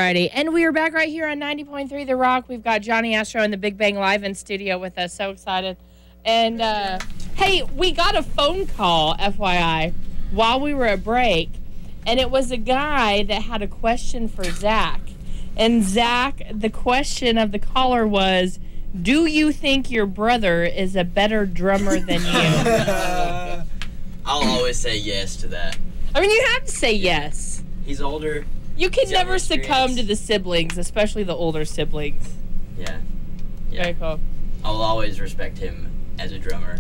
righty. And we are back right here on 90.3 The Rock. We've got Johnny Astro and the Big Bang live in studio with us. So excited. And, hey, we got a phone call, FYI, while we were at break. And it was a guy that had a question for Zach. And Zach, the question of the caller was, do you think your brother is a better drummer than you? I'll always say yes to that. I mean, you have to say yes. He's older. You can never succumb to the siblings, especially the older siblings. Yeah. Very cool. I will always respect him as a drummer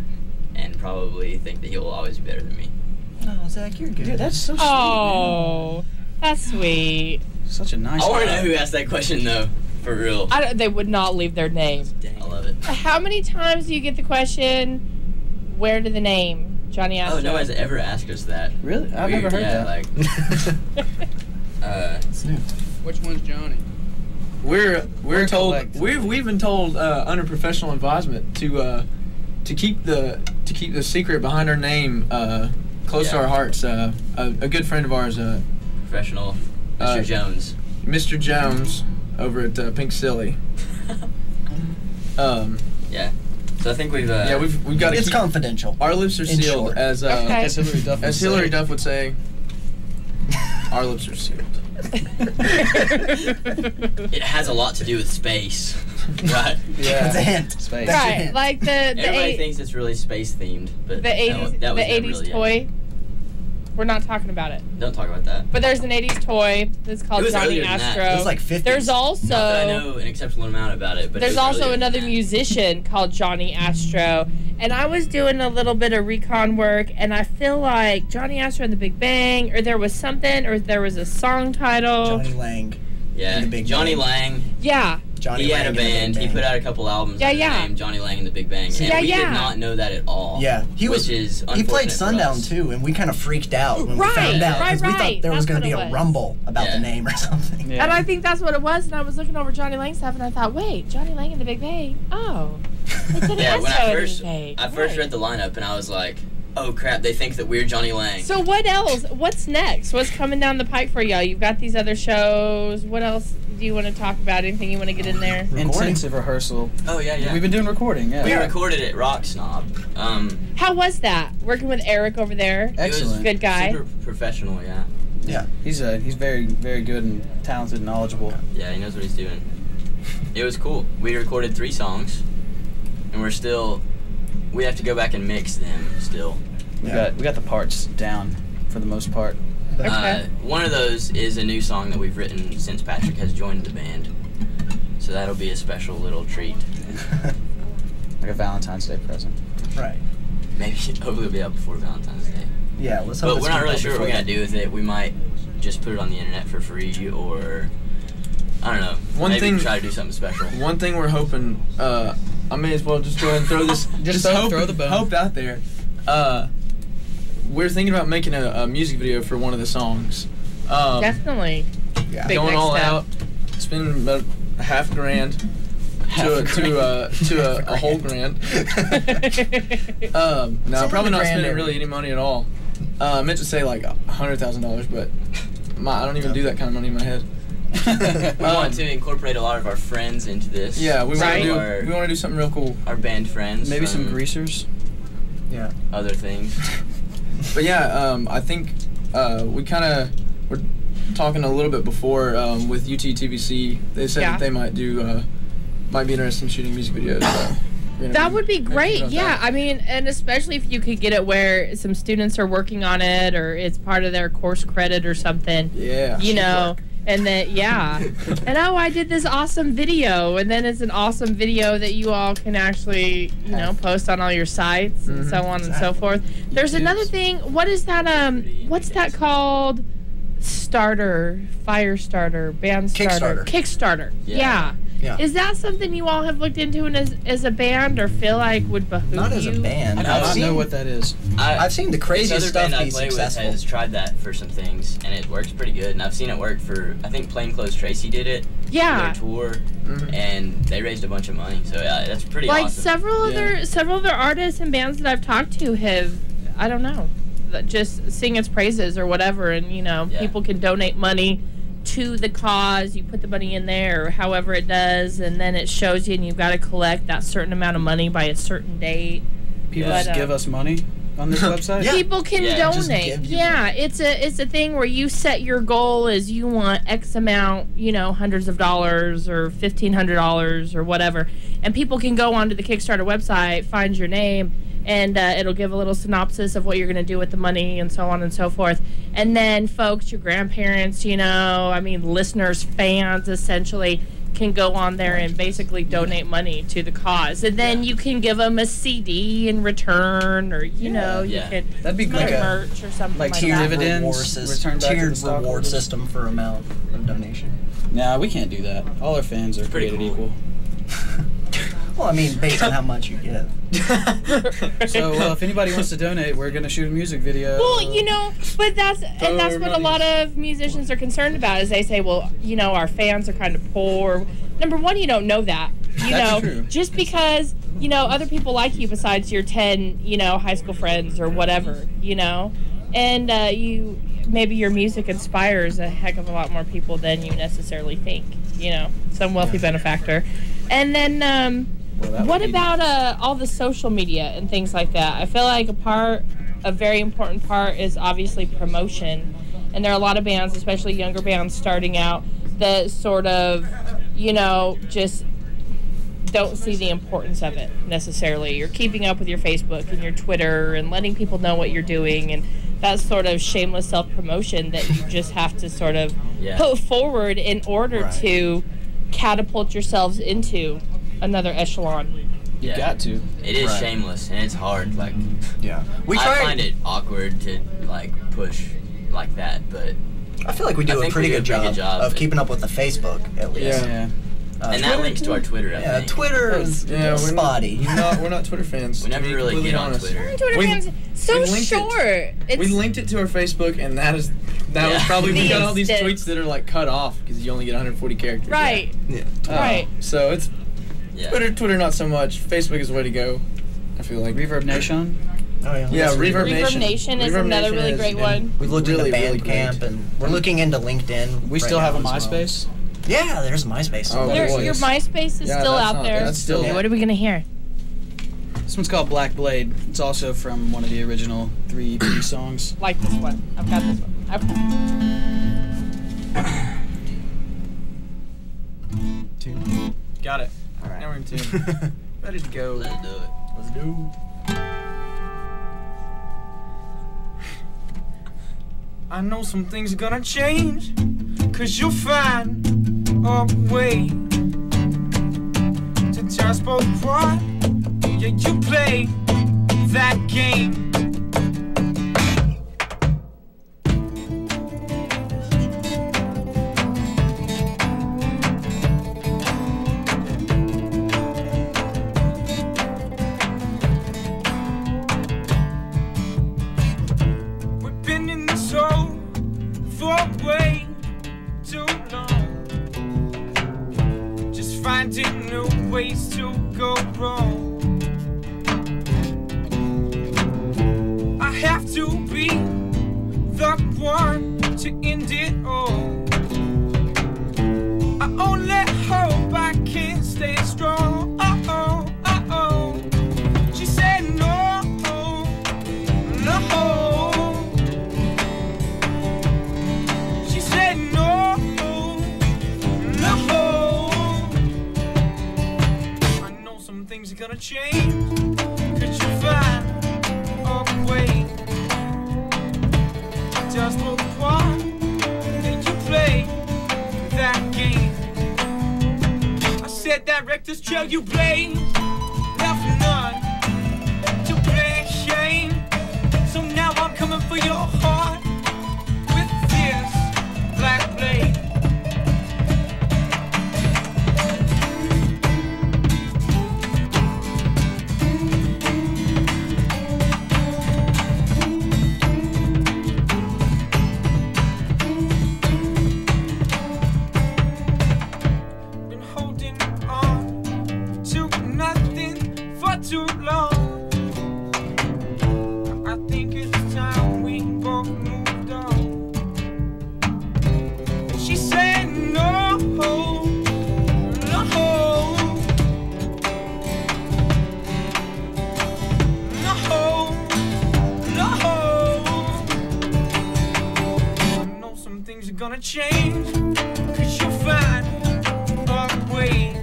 and probably think that he will always be better than me. Oh, Zach, you're good. Dude, that's so sweet. Oh, that's sweet. Such a nice I want to guy. know who asked that question, though. For real. They would not leave their name. Dang. I love it. How many times do you get the question, where did the name Johnny Astro? Oh, no one's ever asked us that. Really? I've never heard that. It's new. Which one's Johnny? We're told we've been told under professional advisement to keep the secret behind our name close to our hearts. A good friend of ours, Professional Mr. Jones. Mr. Jones over at Pink Silly. Yeah. So I think we've we've got to It's keep confidential. our lips are sealed, as Hillary Duff would say. Our lips are sealed. It has a lot to do with space, right? Yeah. That's a hint. Space. That's a Right, hint. like Everybody thinks it's really space themed, but the 80s, that was the 80s really toy. We're not talking about it. Don't talk about that. But there's an 80s toy that's called It was Johnny earlier than that. Astro. It was like 50s. There's also Not that I know an exceptional amount about it, but there's it was also earlier than another that. musician called Johnny Astro. And I was doing a little bit of recon work, and I feel like Johnny Astro and the Big Bang, or there was something, or there was a song title. Johnny Lang. Yeah, and the Big Johnny Bang. Lang. Yeah. Johnny He Lang had a and the Big band. He Bang. put out a couple albums Yeah, under yeah. the name Johnny Lang and the Big Bang, and Yeah, we yeah. did not know that at all. Yeah, Which is he unfortunate played for Sundown us. too, and we kind of freaked out when we Right, found out because we right. thought there was That's going to be what it a was. rumble about Yeah. the name or something. Yeah. And I think that's what it was, and I was looking over Johnny Lang stuff, and I thought, wait, Johnny Lang and the Big Bang? Oh. It's an Yeah, when Astro I and the first Big Bang. I first Right. read the lineup, and I was like, oh crap, they think that we're Johnny Lang. So what else? What's next? What's coming down the pike for y'all? You've got these other shows. What else do you want to talk about? Anything you want to get in there? Intensive rehearsal. Oh yeah. We've been doing recording, yeah. We recorded at Rock Snob. How was that? Working with Eric over there? Excellent. Good guy. Super professional, yeah. Yeah. He's very, very good and talented and knowledgeable. Yeah, he knows what he's doing. It was cool. We recorded 3 songs, and we have to go back and mix them still. We got the parts down for the most part. Okay. One of those is a new song that we've written since Patrick has joined the band. So that'll be a special little treat. Like a Valentine's Day present. Right. Maybe hopefully it'll be out before Valentine's Day. Yeah, let's hope But it's we're not come really out sure what we're before gonna do with it. We might just put it on the internet for free, or I don't know. Maybe try to do something special. One thing we're hoping, I may as well just go ahead and throw this. throw the bone. Hope out there. We're thinking about making a music video for one of the songs. Definitely. Yeah. Big Going next all step. out, spending about $5,000 to a whole grand. No, probably not spending really any money at all. I meant to say like $100,000, but I don't even do that kind of money in my head. We want to incorporate a lot of our friends into this. Yeah, we want Right. to do something real cool. Our band friends. Maybe some from greasers. Yeah. Other things. But yeah, I think we kind of were talking a little bit before with UTTVC. They said Yeah. that they might be interested in shooting music videos. So That would be maybe great. about Yeah, that. I mean, and especially if you could get it where some students are working on it, or it's part of their course credit or something. Yeah. You know, and then and I did this awesome video, and then it's an awesome video that you all can actually post on all your sites and so on and so forth. There's another thing. What is that? What's that called? Fire starter, band starter, Kickstarter. Yeah. Yeah. Is that something you all have looked into as a band, or feel like would behoove Not as a you? band. I do not know what that is. I've seen the This craziest other stuff band I be play successful. with has tried that for some things, and it works pretty good. And I've seen it work for, I think Plainclothes Tracy did it. Yeah. For their tour, and they raised a bunch of money. So yeah, that's pretty Like awesome. several other artists and bands that I've talked to have, I don't know, just sing its praises or whatever, and people can donate money to the cause. You put the money in there, or however it does, and then it shows you, and you've got to collect that certain amount of money by a certain date. People just give us money on this website? Yeah. People can donate. Yeah, it's a thing where you set your goal as you want X amount, hundreds of dollars or $1,500 or whatever, and people can go onto the Kickstarter website, find your name, and it'll give a little synopsis of what you're going to do with the money and so on and so forth. And then folks, your grandparents, listeners, fans, essentially, can go on there and basically donate money to the cause. And then you can give them a CD in return, or, you can that'd be buy great. merch or something like tiered that. Dividends, return back to the tiered reward stockholders. system for amount of donation. Nah, we can't do that. All our fans are pretty created cool. equal. Well, based on how much you get. So if anybody wants to donate, we're gonna shoot a music video. Well, but that's what a lot of musicians are concerned about, is they say, well, our fans are kind of poor. Number one, you don't know that. That's true. Just because, other people like you besides your 10, high school friends or whatever, and maybe your music inspires a heck of a lot more people than you necessirily think, some wealthy benefactor. And then, what about all the social media and things like that? I feel like a very important part is obviously promotion. And there are a lot of bands, especially younger bands starting out, that sort of, just don't see the importance of it necessarily. You're keeping up with your Facebook and your Twitter and letting people know what you're doing, and that sort of shameless self-promotion that you just have to sort of put forward in order to catapult yourselves into another echelon. You got to. It is shameless, and it's hard. Like, I find it awkward to push like that, but I feel like we do a pretty good job of keeping up with the Facebook, at least. Yeah. And that links to our Twitter, I think. Twitter is spotty. We're not Twitter fans. We never really get on Twitter. Twitter fans, so short. We linked it to our Facebook, and that was probably we got all these tweets that are cut off because you only get 140 characters. Right. Yeah. Right. So it's Twitter not so much. Facebook is the way to go, I feel like. Reverb Nation. Oh, yeah. Yeah, Reverb Nation. Reverb Nation is another really great one. We looked into really Bandcamp, and we're looking into LinkedIn. We still have a MySpace. Yeah, there's MySpace. Your MySpace is still out there. That's still. What are we gonna hear? This one's called Black Blade. It's also from one of the original 3 EP songs. Like this one. I've got this one. Tune. Got it. All right. Now we're in tune. Ready to go. Let's do it. Let's do. I know some things are gonna change, 'cause you'll find a way to just both what, you play that game. We've been in this hole for way too long, just finding new ways to go wrong. I have to be the one to end it all. I only hope I can stay strong. She said no, no. She said no, no. I know some things are gonna change, 'cause you find a way. Just for one, and you play that game. I said that reckless trail you blaze, left none to play shame. So now I'm coming for your heart with this black blade. Been holding on to nothing. gonna change, 'cause you'll find a way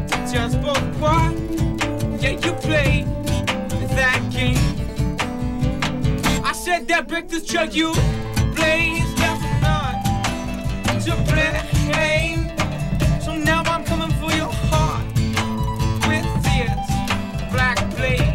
to just both part. Yeah, you play that game. I said that breakfast jug you blaze never not to blame. So now I'm coming for your heart with this black blade.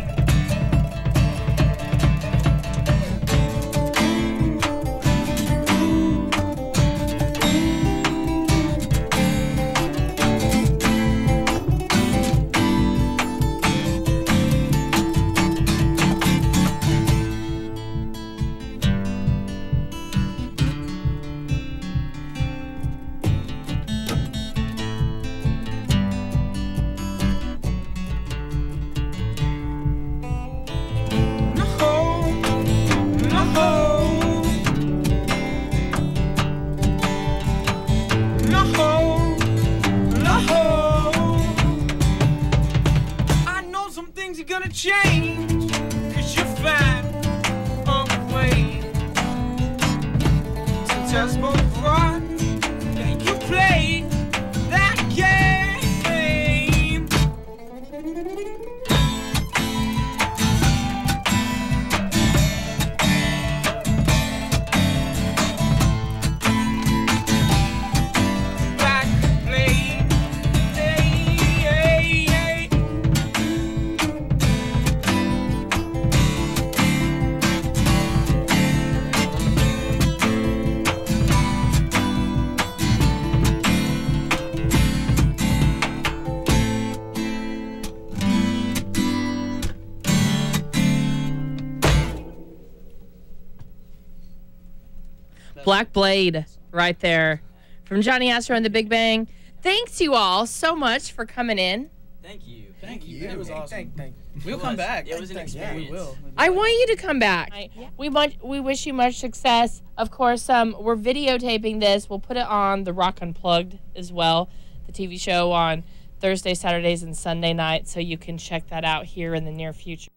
Gonna change, 'cause you find a way to just both run. Yeah, you play that game. Black blade. Black Blade right there from Johnny Astro and the Big Bang. Thanks you all so much for coming in. Thank you. Thank you. It was awesome. Thank We'll come back. It was an experience. Yeah, we will. I want you to come back. We wish you much success. Of course, we're videotaping this. We'll put it on the Rock Unplugged as well, the TV show on Thursday, Saturdays, and Sunday night, so you can check that out here in the near future.